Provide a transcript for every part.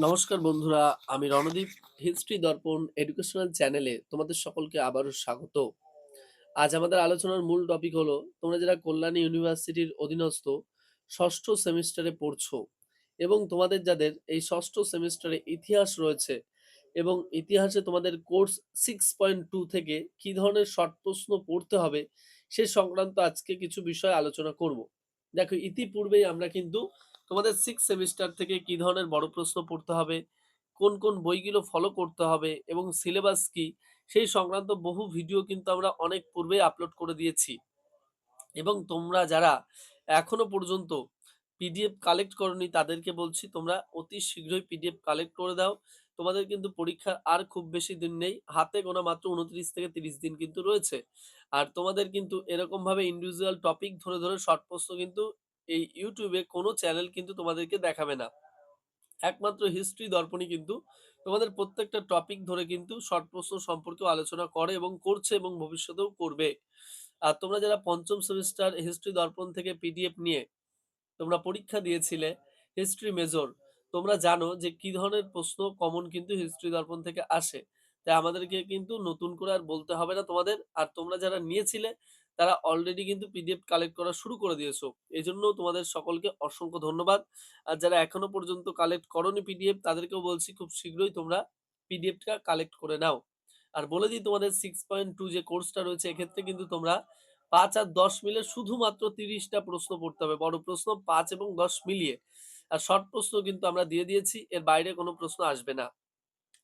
নমস্কার বন্ধুরা, আমি রণদীপ। হিস্ট্রি দর্পণ এডুকেশনাল চ্যানেলে তোমাদের সকলকে আবারও স্বাগত। আজ আমাদের আলোচনার মূল টপিক হলো, তোমরা যারা কল্যাণী ইউনিভার্সিটির অধীনস্থ ষষ্ঠ সেমিস্টারে পড়ছো এবং তোমাদের যাদের এই ষষ্ঠ সেমিস্টারে ইতিহাস রয়েছে এবং ইতিহাসে তোমাদের কোর্স 6.2 থেকে কি ধরনের শর্ট প্রশ্ন পড়তে হবে সে সংক্রান্ত আজকে কিছু বিষয় আলোচনা করব। দেখো, ইতিপূর্বেই আমরা কিন্তু তোমাদের 6 সেমিস্টার থেকে কি ধরনের বড় প্রশ্ন পড়তে হবে, কোন কোন বইগুলো ফলো করতে হবে এবং সিলেবাস কি, সেই সংক্রান্ত বহু ভিডিও কিন্তু আমরা অনেক পূর্বেই আপলোড করে দিয়েছি। এবং তোমরা যারা এখনো পর্যন্ত পিডিএফ কালেক্ট করনি তাদেরকে বলছি, তোমরা অতি শীঘ্রই পিডিএফ কালেক্ট করে দাও। তোমাদের কিন্তু পরীক্ষার আর খুব বেশি দিন নেই, হাতে গোনা মাত্র 29 থেকে 30 দিন কিন্তু রয়েছে। আর তোমাদের কিন্তু এরকম ভাবে ইন্ডিভিজুয়াল টপিক ধরে ধরে শর্ট প্রশ্ন কিন্তু এই ইউটিউবে কোনো চ্যানেল কিন্তু তোমাদেরকে দেখাবে না। একমাত্র হিস্ট্রি দর্পণই কিন্তু তোমাদের প্রত্যেকটা টপিক ধরে কিন্তু শর্ট প্রশ্ন সম্পর্কে আলোচনা করে এবং করছে এবং ভবিষ্যতেও করবে। আর তোমরা যারা পঞ্চম সেমিস্টার হিস্ট্রি দর্পণ থেকে পিডিএফ নিয়ে তোমরা পরীক্ষা দিয়েছিলে হিস্ট্রি মেজর, তোমরা জানো যে কি ধরনের প্রশ্ন কমন কিন্তু হিস্ট্রি দর্পণ থেকে আসে। তাই আমাদেরকে কিন্তু নতুন করে আর বলতে হবে না তোমাদের। আর তোমরা যারা নিয়েছিলে তারা অলরেডি কিন্তু পিডিএফ কালেক্ট করা শুরু করে দিয়েছো, এই জন্য তোমাদের সকলকে অসংখ্য ধন্যবাদ। আর যারা এখনো পর্যন্ত কালেক্ট করোনি পিডিএফ, তাদেরকেও বলছি খুব শীঘ্রই তোমরা পিডিএফটা কালেক্ট করে নাও। আর বলে দিই, তোমাদের 6.2 যে কোর্সটা রয়েছে এক্ষেত্রে কিন্তু তোমরা 5 আর 10 মিলে শুধুমাত্র 30টা প্রশ্ন পড়তে হবে, বড় প্রশ্ন 5 এবং 10 মিলিয়ে। আর শর্ট প্রশ্ন কিন্তু আমরা দিয়ে দিয়েছি, এর বাইরে কোনো প্রশ্ন আসবে না।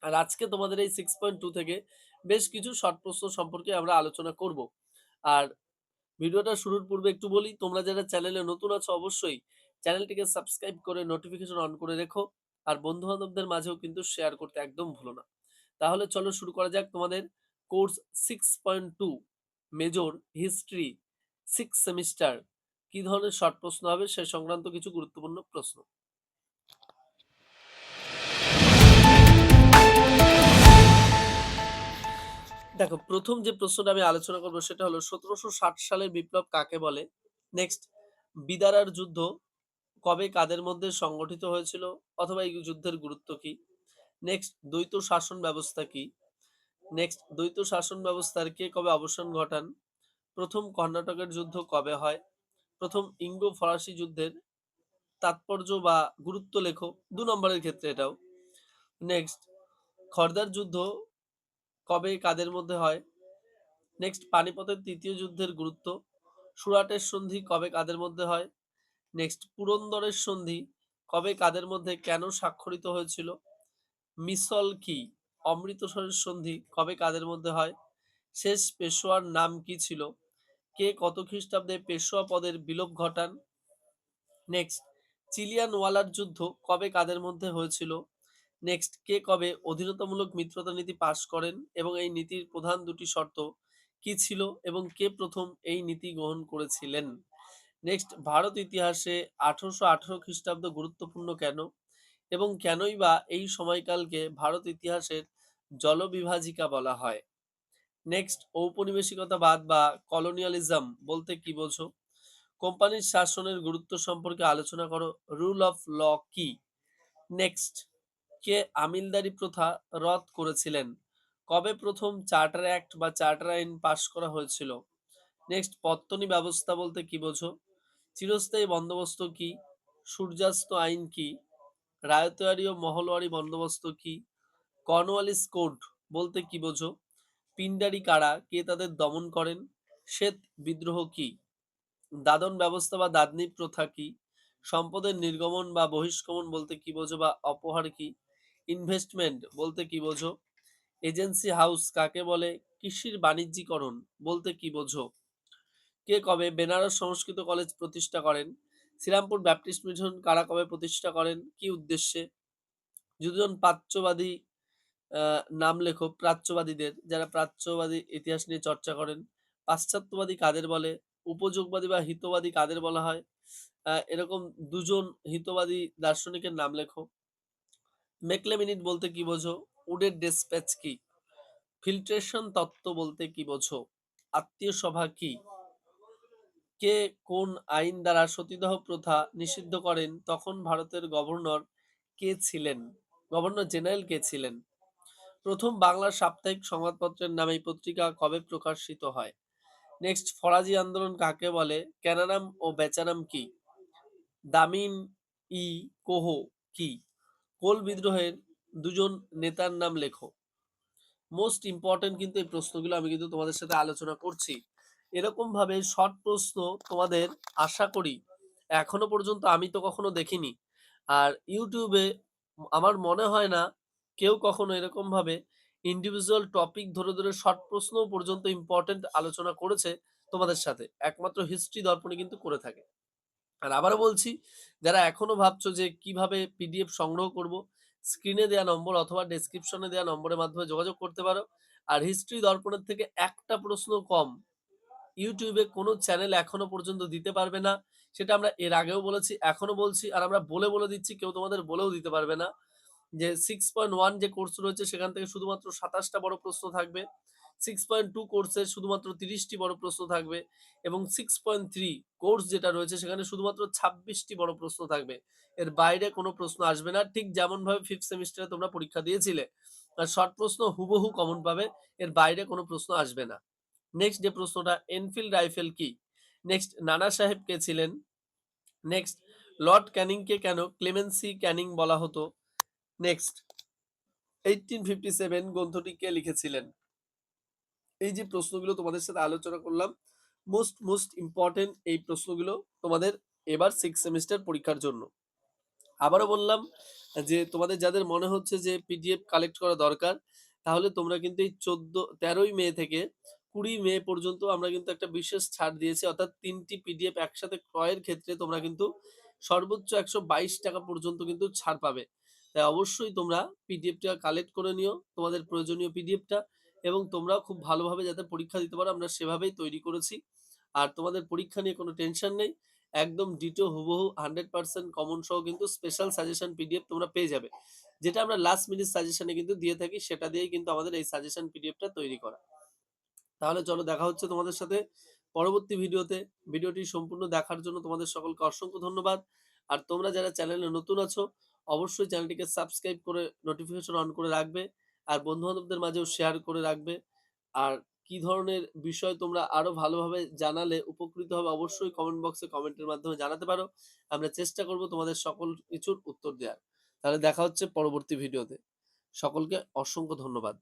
আর আজকে তোমাদের এই 6.2 থেকে বেশ কিছু শর্ট প্রশ্ন সম্পর্কে আমরা আলোচনা করব। আর ভিডিওটা শুরুর পূর্বে একটু বলি, তোমরা যারা চ্যানেলে নতুন আছো অবশ্যই চ্যানেলটিকে সাবস্ক্রাইব করে নোটিফিকেশন অন করে রেখো। আর বন্ধু বান্ধবদের মাঝেও কিন্তু শেয়ার করতে একদম ভুলো না। তাহলে চলো শুরু করা যাক তোমাদের কোর্স 6.2 মেজর হিস্ট্রি 6 সেমিস্টার কি ধরনের শর্ট প্রশ্ন হবে সে সংক্রান্ত কিছু গুরুত্বপূর্ণ প্রশ্ন। দেখো, প্রথম যে প্রশ্নটা আমি আলোচনা করবো সেটা হলো 1760 সালের বিপ্লব কাকে বলে। নেক্সট, বিদারার যুদ্ধ কবে কাদের মধ্যে সংগঠিত হয়েছিল অথবা এই যুদ্ধের গুরুত্ব কি। নেক্সট, দ্বৈত শাসন ব্যবস্থা কি। নেক্সট, দ্বৈত শাসন ব্যবস্থার কে কবে অবসান ঘটান। প্রথম কর্ণাটকের যুদ্ধ কবে হয়। প্রথম ইঙ্গো ফরাসি যুদ্ধের তাৎপর্য বা গুরুত্ব লেখো, 2 নম্বরের ক্ষেত্রে এটাও। নেক্সট, খর্দার যুদ্ধ কবে কাদের মধ্যে হয়। নেক্সট, পানিপথের তৃতীয় যুদ্ধের গুরুত্ব। সুরাটের সন্ধি কবে কাদের মধ্যে হয়। নেক্সট, পুরন্দরের সন্ধি কবে কাদের মধ্যে কেন স্বাক্ষরিত হয়েছিল। মিসল কি। অমৃতসরের সন্ধি কবে কাদের মধ্যে হয়। শেষ পেশোয়ার নাম কি ছিল। কে কত খ্রিস্টাব্দে পেশোয়া পদের বিলোপ ঘটান। নেক্সট, চিলিয়ান ওয়ালার যুদ্ধ কবে কাদের মধ্যে হয়েছিল। নেক্সট, কে কবে অধীনতামূলক মিত্রতা নীতি পাশ করেন এবং এই নীতির প্রধান দুটি শর্ত কি ছিল এবং কে প্রথম এই নীতি গ্রহণ করেছিলেন। নেক্সট, ভারত ইতিহাসে 1818 খ্রিস্টাব্দ গুরুত্বপূর্ণ কেন এবং কেনই বা এই সময়কালকে ভারত ইতিহাসের জলবিভাজিকা বলা হয়। নেক্সট, ঔপনিবেশিকতাবাদ বা কলোনিয়ালিজম বলতে কি বোঝো। কোম্পানির শাসনের গুরুত্ব সম্পর্কে আলোচনা করো, রুল অফ ল কি। নেক্সট, কে আমিলদারি প্রথা রদ করেছিলেন। কবে প্রথম চার্টার অ্যাক্ট বা চার্টার আইন পাশ করা হয়েছিল। নেক্সট, পত্তনি ব্যবস্থা বলতে কি বোঝো। চিরস্থায়ী বন্দোবস্ত কি। সূর্যাস্ত আইন কি। রায়তওয়ারি ও মহলওয়ারি বন্দোবস্ত কি। কর্নওয়ালিস কোড বলতে কি বোঝো। পিন্ডারি কারা, কে তাদের দমন করেন। শ্বেত বিদ্রোহ কি। দাদন ব্যবস্থা বা দাদনী প্রথা কি। সম্পদের নির্গমন বা বহিষ্গমন বলতে কি বোঝো বা অপহার কি। ইনভেস্টমেন্ট বলতে কি বোঝো। এজেন্সি হাউস কাকে বলে। কৃষির বাণিজ্যিকরণ বলতে কি বোঝো। কে কবে বেনারস সংস্কৃত কলেজ প্রতিষ্ঠা করেন। শ্রীরামপুর ব্যাপটিস্ট মিশন কারা কবে প্রতিষ্ঠা করেন, কি উদ্দেশ্যে। দুজন প্রাচ্যবাদী নাম লেখো, প্রাচ্যবাদীদের, যারা প্রাচ্যবাদী ইতিহাস নিয়ে চর্চা করেন। পাশ্চাত্যবাদী কাদের বলে। উপযোগবাদী বা হিতবাদী কাদের বলা হয়। এরকম দুজন হিতবাদী দার্শনিকের নাম লেখো। মেকলেমিনিট বলতে কি বোঝো। উডের ডেসপ্যাচ কি। ফিল্ট্রেশন তত্ত্ব বলতে কি বোঝো। আত্মীয় সভা কি। কে কোন আইন দ্বারা সতীদাহ প্রথা নিষিদ্ধ করেন তখন ভারতের গভর্নর কে ছিলেন? গভর্নর জেনারেল কে ছিলেন? প্রথম বাংলা সাপ্তাহিক সংবাদপত্রের নামে এই পত্রিকা কবে প্রকাশিত হয়? নেক্সট, ফরাজি আন্দোলন কাকে বলে? ক্যানারাম ও বেচারাম কি? দামিন ই কোহ কি? কোল বিদ্রোহের দুজন নেতার নাম লেখো। মোস্ট ইম্পর্টেন্ট কিন্তু এই প্রশ্নগুলো আমি কিন্তু তোমাদের সাথে আলোচনা করছি। এরকম ভাবে শর্ট প্রশ্ন তোমাদের আশা করি এখনো পর্যন্ত আমি তো কখনো দেখিনি। আর ইউটিউবে আমার মনে হয় না কেউ কখনো এরকম ভাবে ইন্ডিভিজুয়াল টপিক ধরে ধরে শর্ট প্রশ্ন পর্যন্ত ইম্পর্টেন্ট আলোচনা করেছে তোমাদের সাথে। একমাত্র হিস্ট্রি দর্পণে কিন্তু করে থাকে। আর আবারও বলছি, যারা এখনো ভাবছো যে কিভাবে পিডিএফ সংগ্রহ করব, স্ক্রিনে দেওয়া নম্বর অথবা ডেসক্রিপশনে দেওয়া নম্বরের মাধ্যমে যোগাযোগ করতে পারো। আর হিস্ট্রি দর্পণের থেকে একটা প্রশ্ন কম ইউটিউবে কোনো চ্যানেল এখনো পর্যন্ত দিতে পারবে না। সেটা আমরা এর আগেও বলেছি, এখনো বলছি, আর আমরা বলে দিচ্ছি, কেউ তোমাদের বলেও দিতে পারবে না যে 6.1 যে কোর্স রয়েছে সেখান থেকে শুধুমাত্র 27টা বড় প্রশ্ন থাকবে। 6.2 কোর্সে শুধুমাত্র 30টি বড় প্রশ্ন থাকবে এবং 6.3 কোর্স যেটা রয়েছে সেখানে শুধুমাত্র 26টি বড় প্রশ্ন থাকবে। এর বাইরে কোনো প্রশ্ন আসবে না। ঠিক যেমনভাবে 5th সেমিস্টারে তোমরা পরীক্ষা দিয়েছিলে। আর শর্ট প্রশ্ন হুবহু কমন পাবে। এর বাইরে কোনো প্রশ্ন আসবে না। নেক্সট যে প্রশ্নটা, এনফিল্ড রাইফেল কি? নেক্সট, নানা সাহেব কে ছিলেন? নেক্সট, লর্ড ক্যানিংকে কেন ক্লেমেন্সি ক্যানিং বলা হতো? নেক্সট, 1857 গ্রন্থটি কে লিখেছিলেন? এই যে প্রশ্নগুলো তোমাদের সাথে আলোচনা করলাম, মোস্ট ইম্পর্টেন্ট এই প্রশ্নগুলো তোমাদের এবার 6 সেমিস্টার পরীক্ষার জন্য। আবারও বললাম যে তোমাদের যাদের মনে হচ্ছে যে পিডিএফ কালেক্ট করা দরকার, তাহলে তোমরা কিন্তু এই 13ই মে থেকে 20 মে পর্যন্ত আমরা কিন্তু একটা বিশেষ ছাড় দিয়েছি। অর্থাৎ 3টি পিডিএফ একসাথে ক্রয়ের ক্ষেত্রে তোমরা কিন্তু সর্বোচ্চ 122 টাকা পর্যন্ত কিন্তু ছাড় পাবে। তাই অবশ্যই তোমরা পিডিএফটা কালেক্ট করে নিও, তোমাদের প্রয়োজনীয় পিডিএফটা, এবং তোমরাও খুব ভালোভাবে যাতে পরীক্ষা দিতে পারো আমরা সেভাবেই তৈরি করেছি। আর তোমাদের পরীক্ষা নিয়ে কোনো টেনশন নেই। একদম ডিটো হুবহু 100% কমন সহ কিন্তু স্পেশাল সাজেশন পিডিএফ তোমরা পেয়ে যাবে। যেটা আমরা লাস্ট মিনিট সাজেশনে কিন্তু দিয়ে থাকি, সেটা দিয়েই কিন্তু আমাদের এই সাজেশন পিডিএফটা তৈরি করা। তাহলে চলো, দেখা হচ্ছে তোমাদের সাথে পরবর্তী ভিডিওতে। ভিডিওটি সম্পূর্ণ দেখার জন্য তোমাদের সকলকে অসংখ্য ধন্যবাদ। আর তোমরা যারা চ্যানেলে নতুন আছো, অবশ্যই চ্যানেলটিকে সাবস্ক্রাইব করে নোটিফিকেশন অন করে রাখবে। আর বন্ধু-বান্ধবদের মাঝেও শেয়ার করে রাখবে। আর কি ধরনের বিষয় তোমরা আরো ভালোভাবে জানালে উপকৃত হবে অবশ্যই কমেন্ট বক্সে কমেন্টের মাধ্যমে জানাতে পারো। আমরা চেষ্টা করব তোমাদের সকল কিছুর উত্তর দেওয়ার। তাহলে দেখা হচ্ছে পরবর্তী ভিডিওতে। সকলকে অসংখ্য ধন্যবাদ।